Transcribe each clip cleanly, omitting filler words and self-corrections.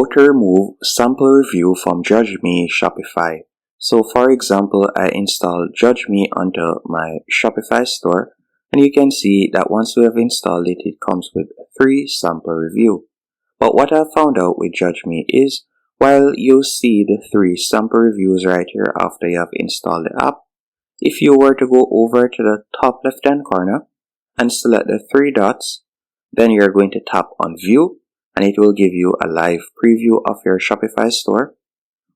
How to remove sample review from Judge Me Shopify. So for example, I installed Judge Me onto my Shopify store, and you can see that once we have installed it, it comes with 3 sample review. But what I found out with Judge Me is, while you see the 3 sample reviews right here after you have installed the app, if you were to go over to the top left hand corner and select the 3 dots, then you're going to tap on View, and it will give you a live preview of your Shopify store.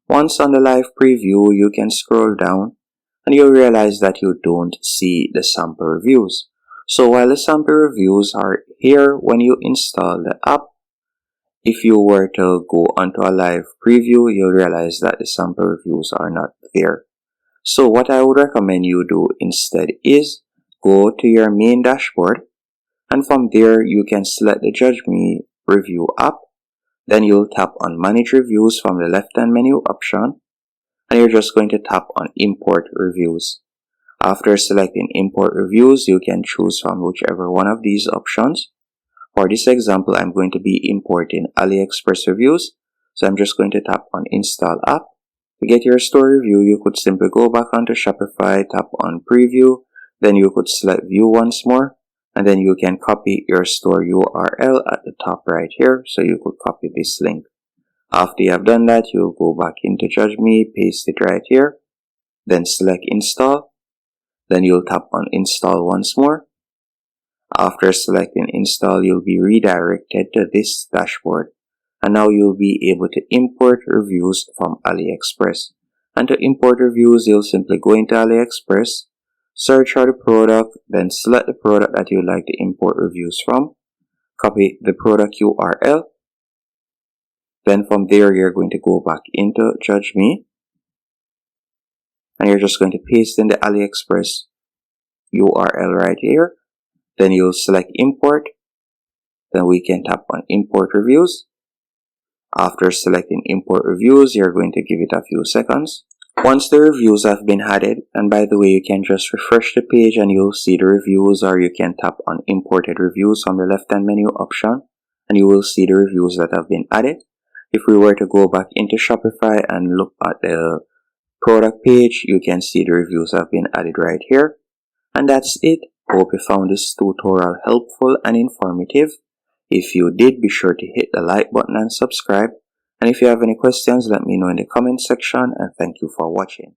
Once on the live preview, you can scroll down and you'll realize that you don't see the sample reviews. So while the sample reviews are here when you install the app, if you were to go onto a live preview, you'll realize that the sample reviews are not there. So what I would recommend you do instead is go to your main dashboard, and from there you can select the Judge Me Review app. Then you'll tap on Manage Reviews from the left hand menu option, and you're just going to tap on Import Reviews. After selecting Import Reviews, you can choose from whichever one of these options. For this example, I'm going to be importing AliExpress reviews, so I'm just going to tap on Install App. To get your store review, you could simply go back onto Shopify, tap on Preview, then you could select View once more, and then you can copy your store URL at the top right here, so you could copy this link. After you have done that, you'll go back into Judge Me, paste it right here, then select Install, then you'll tap on Install once more. After selecting Install, you'll be redirected to this dashboard, and now you'll be able to import reviews from AliExpress. And to import reviews, you'll simply go into AliExpress, search for the product, then select the product that you'd like to import reviews from, copy the product URL, then from there you're going to go back into Judge Me, and you're just going to paste in the AliExpress URL right here, then you'll select Import, then we can tap on Import Reviews. After selecting Import Reviews, you're going to give it a few seconds. Once the reviews have been added, and by the way, you can just refresh the page and you'll see the reviews, or you can tap on Imported Reviews from the left hand menu option, and you will see the reviews that have been added. If we were to go back into Shopify and look at the product page, you can see the reviews have been added right here. And that's it. Hope you found this tutorial helpful and informative. If you did, be sure to hit the like button and subscribe. And if you have any questions, let me know in the comment section, and thank you for watching.